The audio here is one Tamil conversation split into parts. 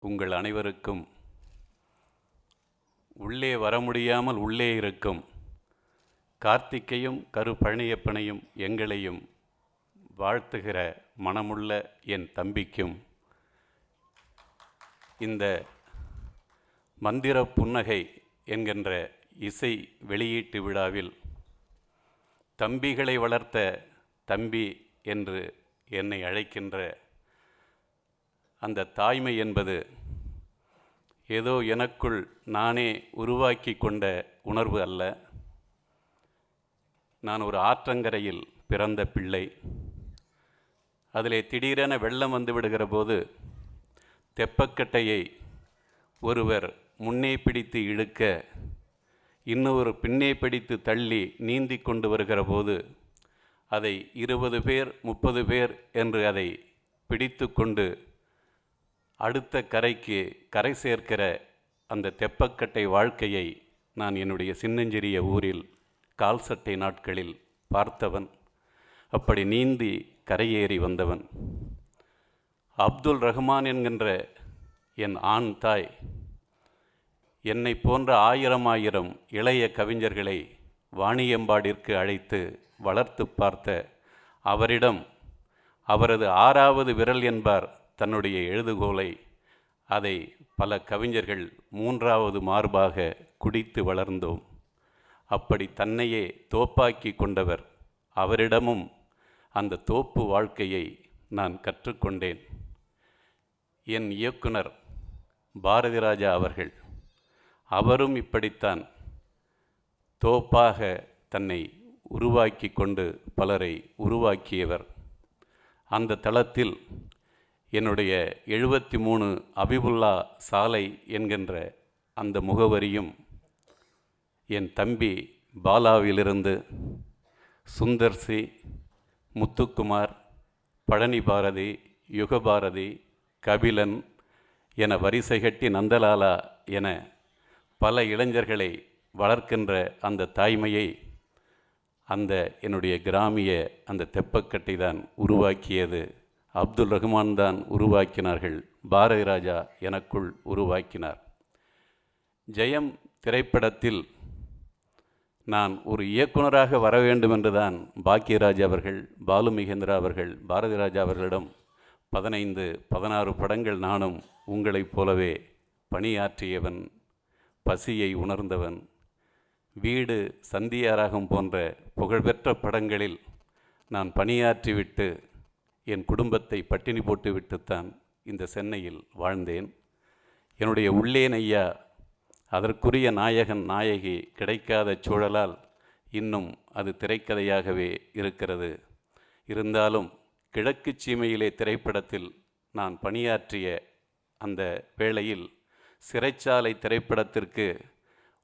உங்கள் அனைவருக்கும் உள்ளே வர முடியாமல் உள்ளே இருக்கும் கார்த்திக்கையும் பழனியப்பனையும் எங்களையும் வாழ்த்துகிற மனமுள்ள என் தம்பிக்கும் இந்த மந்திர புன்னகை என்கின்ற இசை வெளியீட்டு விழாவில் தம்பிகளை வளர்த்த தம்பி என்று என்னை அழைக்கின்ற அந்த தாய்மை என்பது ஏதோ எனக்குள் நானே உருவாக்கி கொண்ட உணர்வு அல்ல. நான் ஒரு ஆற்றங்கரையில் பிறந்த பிள்ளை. அதிலே திடீரென வெள்ளம் வந்து விடுகிற போது தெப்பக்கட்டையை ஒருவர் முன்னே பிடித்து இழுக்க, இன்னொரு பின்னே பிடித்து தள்ளி நீந்தி கொண்டு வருகிற போது அதை 20 பேர் 30 பேர் என்று அதை பிடித்து கொண்டு அடுத்த கரைக்கு கரை சேர்க்கிற அந்த தெப்பக்கட்டை வாழ்க்கையை நான் என்னுடைய சின்னஞ்சிறிய ஊரில் கால் சட்டை நாட்களில் பார்த்தவன். அப்படி நீந்தி கரையேறி வந்தவன். அப்துல் ரஹ்மான் என்கின்ற என் ஆண் தாய் என்னை போன்ற ஆயிரம் இளைய கவிஞர்களை வாணியம்பாடிற்கு அழைத்து வளர்த்து பார்த்த அவரிடம் அவரது 6வது விரல் என்பார் தன்னுடைய எழுதுகோலை. அதை பல கவிஞர்கள் 3வது மார்பாக குடித்து வளர்ந்தோம். அப்படி தன்னையே தோப்பாக்கி கொண்டவர். அவரிடமும் அந்த தோப்பு வாழ்க்கையை நான் கற்றுக்கொண்டேன். என் இயக்குனர் பாரதி ராஜா அவர்கள், அவரும் இப்படித்தான் தோப்பாக தன்னை உருவாக்கி கொண்டு பலரை உருவாக்கியவர். அந்த தளத்தில் என்னுடைய 73 அபிபுல்லா சாலை என்கின்ற அந்த முகவரியும் என் தம்பி பாலாவிலிருந்து சுந்தர்சி, முத்துக்குமார், பழனி பாரதி, யுகபாரதி, கபிலன் என வரிசை கட்டி நந்தலாலா என பல இளைஞர்களை வளர்க்கின்ற அந்த தாய்மையை அந்த என்னுடைய கிராமிய அந்த தெப்பக்கட்டை தான் உருவாக்கியது. அப்துல் ரஹ்மான் தான் உருவாக்கினார்கள். பாரதி ராஜா எனக்குள் உருவாக்கினார். ஜெயம் திரைப்படத்தில் நான் ஒரு இயக்குனராக வர வேண்டும் என்றுதான் பாக்கியராஜ் அவர்கள், பாலு மகேந்திரா அவர்கள், பாரதி ராஜா அவர்களிடம் 15-16 படங்கள் நானும் உங்களைப் போலவே பணியாற்றியவன், பசியை உணர்ந்தவன். வீடு, சந்தியாராகம் போன்ற புகழ்பெற்ற படங்களில் நான் பணியாற்றிவிட்டு என் குடும்பத்தை பட்டினி போட்டுவிட்டுத்தான் இந்த சென்னையில் வாழ்ந்தேன். என்னுடைய உள்ளேன் ஐயா அதற்குரிய நாயகன் நாயகி கிடைக்காத சூழலால் இன்னும் அது திரைக்கதையாகவே இருக்கிறது. இருந்தாலும் கிழக்கு சீமையிலே திரைப்படத்தில் நான் பணியாற்றிய அந்த வேளையில் சிறைச்சாலை திரைப்படத்திற்கு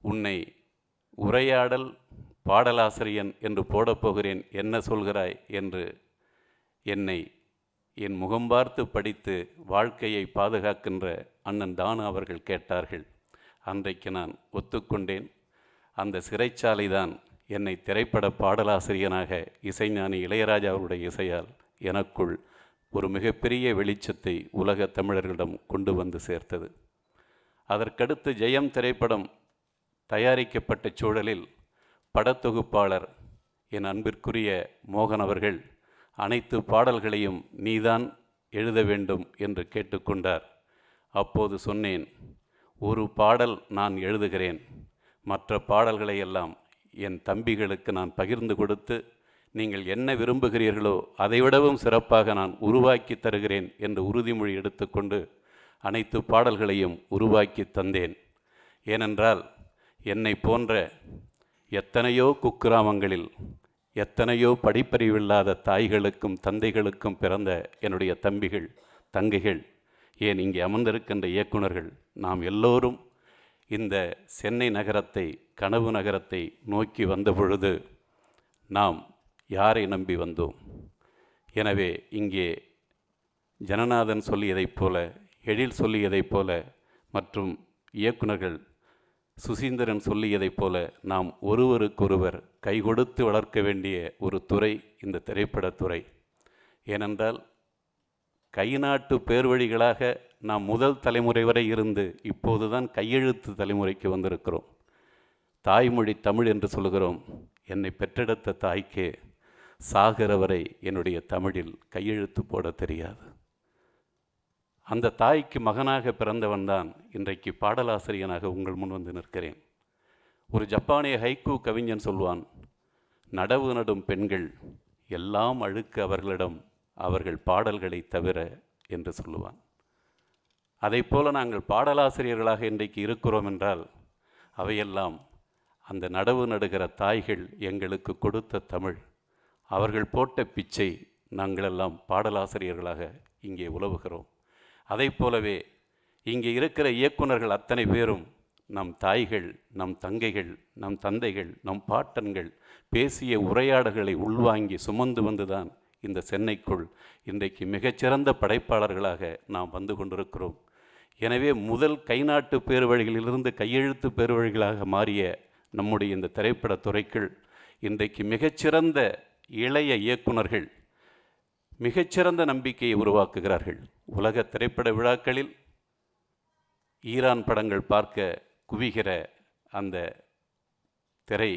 உன்னை உரையாடல் பாடலாசிரியன் என்று போடப்போகிறேன், என்ன சொல்கிறாய் என்று என்னை என் முகம் பார்த்து படித்து வாழ்க்கையை பாதுகாக்கின்ற அண்ணன் தானு அவர்கள் கேட்டார்கள். அன்றைக்கு நான் ஒத்துக்கொண்டேன். அந்த சிறைச்சாலை தான் என்னை திரைப்பட பாடலாசிரியனாக இசைஞானி இளையராஜா அவருடைய இசையால் எனக்குள் ஒரு மிகப்பெரிய வெளிச்சத்தை உலக தமிழர்களிடம் கொண்டு வந்து சேர்த்தது. அதற்கடுத்து ஜெயம் திரைப்படம் தயாரிக்கப்பட்ட சூழலில் படத்தொகுப்பாளர் என் அன்பிற்குரிய மோகன் அவர்கள் அனைத்து பாடல்களையும் நீதான் எழுத வேண்டும் என்று கேட்டுக்கொண்டார். அப்போது சொன்னேன், ஒரு பாடல் நான் எழுதுகிறேன், மற்ற பாடல்களை எல்லாம் என் தம்பிகளுக்கு நான் பகிர்ந்து கொடுத்து நீங்கள் என்ன விரும்புகிறீர்களோ அதைவிடவும் சிறப்பாக நான் உருவாக்கி தருகிறேன் என்று உறுதிமொழி எடுத்துக்கொண்டு அனைத்து பாடல்களையும் உருவாக்கி தந்தேன். ஏனென்றால் என்னை போன்ற எத்தனையோ குக்கிராமங்களில் எத்தனையோ படிப்பறிவில்லாத தாய்களுக்கும் தந்தைகளுக்கும் பிறந்த என்னுடைய தம்பிகள், தங்கைகள், ஏன் இங்கே அமர்ந்திருக்கின்ற இயக்குனர்கள், நாம் எல்லோரும் இந்த சென்னை நகரத்தை, கனவு நகரத்தை நோக்கி வந்த பொழுது நாம் யாரை நம்பி வந்தோம்? எனவே இங்கே ஜனநாதன் சொல்லியதைப் போல, எழில் சொல்லியதைப் போல, மற்றும் இயக்குனர்கள் சுசீந்திரன் சொல்லியதைப் போல நாம் ஒருவருக்கொருவர் கை கொடுத்து வளர்க்க வேண்டிய ஒரு துறை இந்த திரைப்படத்துறை. ஏனென்றால் கை நாட்டு பேர்வழிகளாக நாம் முதல் தலைமுறை வரை இருந்து இப்போது தான் கையெழுத்து தலைமுறைக்கு வந்திருக்கிறோம். தாய்மொழி தமிழ் என்று சொல்கிறோம். என்னை பெற்றெடுத்த தாய்க்கே சாகிற வரை என்னுடைய தமிழில் கையெழுத்து போட தெரியாது. அந்த தாய்க்கு மகனாக பிறந்தவன் தான் இன்றைக்கு பாடலாசிரியனாக உங்கள் முன் வந்து நிற்கிறேன். ஒரு ஜப்பானிய ஹைக்கூ கவிஞன் சொல்வான், நடவு நடும் பெண்கள் எல்லாம் அழுக்கு அவர்களிடம், அவர்கள் பாடல்களை தவிர என்று சொல்லுவான். அதை போல நாங்கள் பாடலாசிரியர்களாக இன்றைக்கு இருக்கிறோம் என்றால் அவையெல்லாம் அந்த நடவு நடுகிற தாய்கள் எங்களுக்கு கொடுத்த தமிழ், அவர்கள் போட்ட பிச்சை. நாங்களெல்லாம் பாடலாசிரியர்களாக இங்கே உலவுகிறோம். அதை போலவே இங்கே இருக்கிற இயக்குனர்கள் அத்தனை பேரும் நம் தாய்கள், நம் தங்கைகள், நம் தந்தைகள், நம் பாட்டன்கள் பேசிய உரையாடல்களை உள்வாங்கி சுமந்து வந்துதான் இந்த சென்னைக்குள் இன்றைக்கு மிகச்சிறந்த படைப்பாளர்களாக நாம் வந்து கொண்டிருக்கிறோம். எனவே முதல் கைநாட்டு பேருவழிகளிலிருந்து கையெழுத்து பேருவழிகளாக மாறிய நம்முடைய இந்த திரைப்படத் துறைக்குள் இன்றைக்கு மிகச்சிறந்த இளைய இயக்குனர்கள் மிகச்சிறந்த நம்பிக்கையை உருவாக்குகிறார்கள். உலக திரைப்பட விழாக்களில் ஈரான் படங்கள் பார்க்க குவிகிற அந்த திரை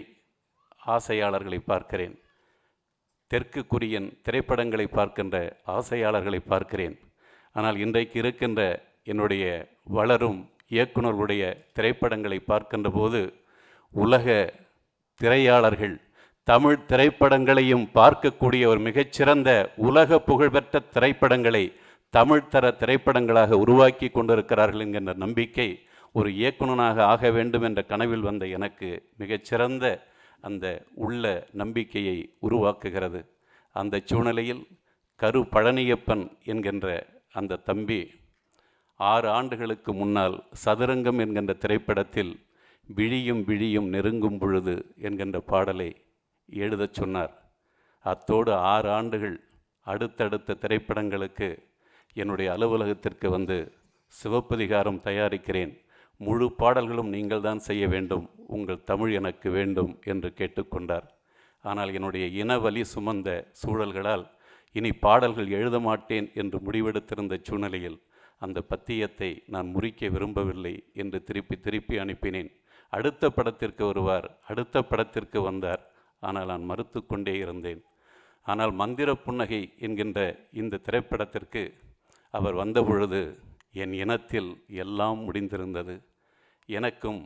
ஆசையாளர்களை பார்க்கிறேன். தெற்கு கொரியன் திரைப்படங்களை பார்க்கின்ற ஆசையாளர்களை பார்க்கிறேன். ஆனால் இன்றைக்கு இருக்கின்ற என்னுடைய வளரும் இயக்குனர்களுடைய திரைப்படங்களை பார்க்கின்ற போது உலக திரையாளர்கள் தமிழ் திரைப்படங்களையும் பார்க்கக்கூடிய ஒரு மிகச்சிறந்த உலக புகழ்பெற்ற திரைப்படங்களை தமிழ் தர திரைப்படங்களாக உருவாக்கி கொண்டிருக்கிறார்கள் என்கின்ற நம்பிக்கை ஒரு இயக்குனனாக ஆக வேண்டும் என்ற கனவில் வந்த எனக்கு மிகச்சிறந்த அந்த உள்ள நம்பிக்கையை உருவாக்குகிறது. அந்த சூழ்நிலையில் கரு பழனியப்பன் என்கின்ற அந்த தம்பி 6 ஆண்டுகளுக்கு முன்னால் சதுரங்கம் என்கின்ற திரைப்படத்தில் விழியும் விழியும் நெருங்கும் பொழுது என்கின்ற பாடலை எழுதச் சொன்னார். அத்தோடு 6 ஆண்டுகள் அடுத்தடுத்த திரைப்படங்களுக்கு என்னுடைய அலுவலகத்திற்கு வந்து சிவப்பதிகாரம் தயாரிக்கிறேன், முழு பாடல்களும் நீங்கள் தான் செய்ய வேண்டும், உங்கள் தமிழ் எனக்கு வேண்டும் என்று கேட்டுக்கொண்டார். ஆனால் என்னுடைய இனவலி சுமந்த சூழல்களால் இனி பாடல்கள் எழுத மாட்டேன் என்று முடிவெடுத்திருந்த சூழ்நிலையில் அந்த பத்தியத்தை நான் முறிக்க விரும்பவில்லை என்று திருப்பி அனுப்பினேன். அடுத்த படத்திற்கு வருவார், அடுத்த படத்திற்கு வந்தார். ஆனால் நான் மறுத்து கொண்டே இருந்தேன். ஆனால் மந்திர புன்னகை என்கின்ற இந்த திரைப்படத்திற்கு அவர் வந்த பொழுது என் இனத்தில் எல்லாம் முடிந்திருந்தது. எனக்கும்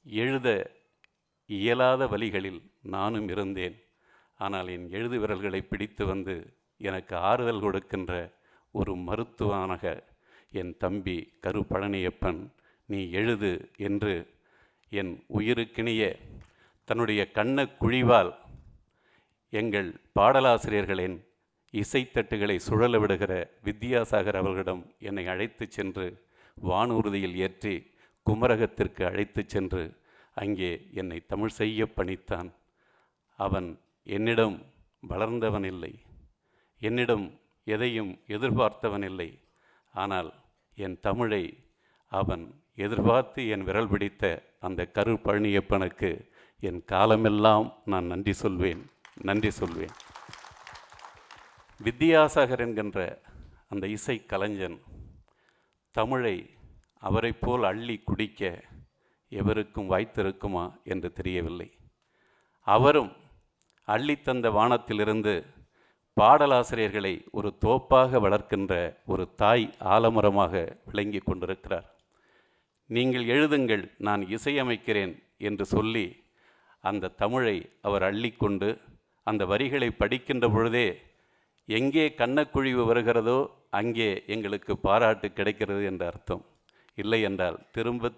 எழுத இயலாத வழிகளில் நானும் இருந்தேன். ஆனால் என் எழுது விரல்களை பிடித்து வந்து எனக்கு ஆறுதல் கொடுக்கின்ற ஒரு மருத்துவனாக என் தம்பி கரு பழனியப்பன் நீ எழுது என்று என் உயிருக்கினிய தன்னுடைய கண்ண குழிவால் எங்கள் பாடலாசிரியர்களின் இசைத்தட்டுகளை சுழல விடுகிற வித்யாசாகர் அவர்களிடம் என்னை அழைத்து சென்று வானூர்தியில் ஏற்றி குமரகத்திற்கு அழைத்து சென்று அங்கே என்னை தமிழ் செய்ய பணித்தான். அவன் என்னிடம் வளர்ந்தவன் இல்லை, என்னிடம் எதையும் எதிர்பார்த்தவன் இல்லை. ஆனால் என் தமிழை அவன் எதிர்பார்த்து என் விரல் பிடித்த அந்த கரு பழனியப்பனுக்கு என் காலமெல்லாம் நான் நன்றி சொல்வேன். வித்யாசாகர் என்கின்ற அந்த இசை கலைஞன் தமிழை அவரை போல் அள்ளி குடிக்க எவருக்கும் வாய்த்திருக்குமா என்று தெரியவில்லை. அவரும் அள்ளித்தந்த வானத்திலிருந்து பாடலாசிரியர்களை ஒரு தோப்பாக வளர்க்கின்ற ஒரு தாய் ஆலமரமாக விளங்கி கொண்டிருக்கிறார். நீங்கள் எழுதுங்கள், நான் இசையமைக்கிறேன் என்று சொல்லி அந்த தமிழை அவர் அள்ளிக்கொண்டு அந்த வரிகளை படிக்கின்ற பொழுதே எங்கே கண்ணக்குழிவு வருகிறதோ அங்கே எங்களுக்கு பாராட்டு கிடைக்கிறது என்ற அர்த்தம். இல்லை என்றால் திரும்ப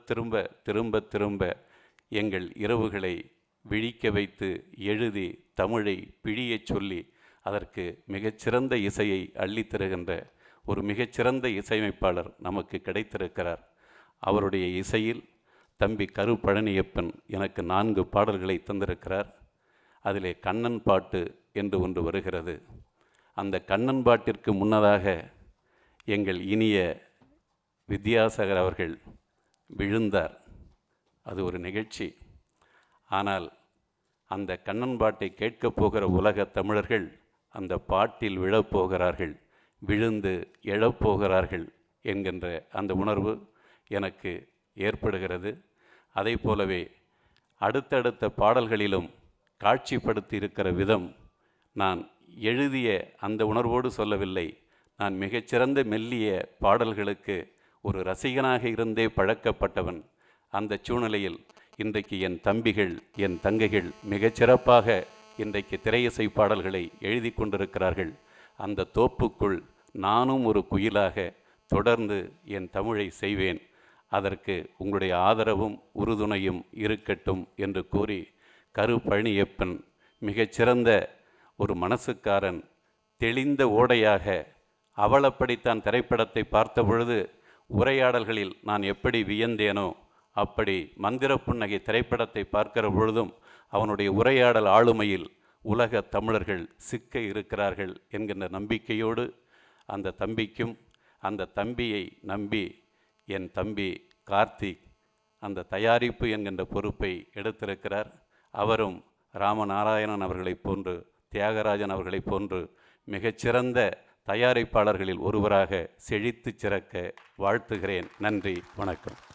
திரும்ப எங்கள் இரவுகளை விழிக்க வைத்து எழுதி தமிழை பிழியச் சொல்லி அதற்கு மிகச்சிறந்த இசையை அள்ளித்தருகின்ற ஒரு மிகச்சிறந்த இசையமைப்பாளர் நமக்கு கிடைத்திருக்கிறார். அவருடைய இசையில் தம்பி கரு பழனியப்பன் எனக்கு 4 பாடல்களை தந்திருக்கிறார். அதிலே கண்ணன் பாட்டு என்று ஒன்று வருகிறது. அந்த கண்ணன் பாட்டிற்கு முன்னதாக எங்கள் இனிய வித்யாசாகர் அவர்கள் விழுந்தார். அது ஒரு நிகழ்ச்சி. ஆனால் அந்த கண்ணன் பாட்டை கேட்கப் போகிற உலக தமிழர்கள் அந்த பாட்டில் விழப்போகிறார்கள், விழுந்து எழப்போகிறார்கள் என்கின்ற அந்த உணர்வு எனக்கு ஏற்படுகிறது. அதை போலவே அடுத்தடுத்த பாடல்களிலும் காட்சிப்படுத்தி இருக்கிற விதம் நான் எழுதிய அந்த உணர்வோடு சொல்லவில்லை. நான் மிகச்சிறந்த மெல்லிய பாடல்களுக்கு ஒரு ரசிகனாக இருந்தே பழக்கப்பட்டவன். அந்த சூழ்நிலையில் இன்றைக்கு என் தம்பிகள் என் தங்கைகள் மிகச்சிறப்பாக இன்றைக்கு திரையிசை பாடல்களை எழுதி கொண்டிருக்கிறார்கள். அந்த தோப்புக்குள் நானும் ஒரு குயிலாக தொடர்ந்து என் தமிழை செய்வேன். அதற்கு உங்களுடைய ஆதரவும் உறுதுணையும் இருக்கட்டும் என்று கூறி, கரு பழனியப்பன் மிகச்சிறந்த ஒரு மனசுக்காரன், தெளிந்த ஓடையாக அவளப்படித்தான் திரைப்படத்தை பார்த்த பொழுது உரையாடல்களில் நான் எப்படி வியந்தேனோ அப்படி மந்திர புன்னகை திரைப்படத்தை பார்க்கிற பொழுதும் அவனுடைய உரையாடல் ஆளுமையில் உலக தமிழர்கள் சிக்க இருக்கிறார்கள் என்கின்ற நம்பிக்கையோடு அந்த தம்பிக்கும், அந்த தம்பியை நம்பி என் தம்பி கார்த்திக் அந்த தயாரிப்பு என்கின்ற பொறுப்பை எடுத்திருக்கிறார். அவரும் ராமநாராயணன் அவர்களைப் போன்று, தியாகராஜன் அவர்களைப் போன்று மிகச்சிறந்த தயாரிப்பாளர்களில் ஒருவராக செழித்து சிறக்க வாழ்த்துகிறேன். நன்றி, வணக்கம்.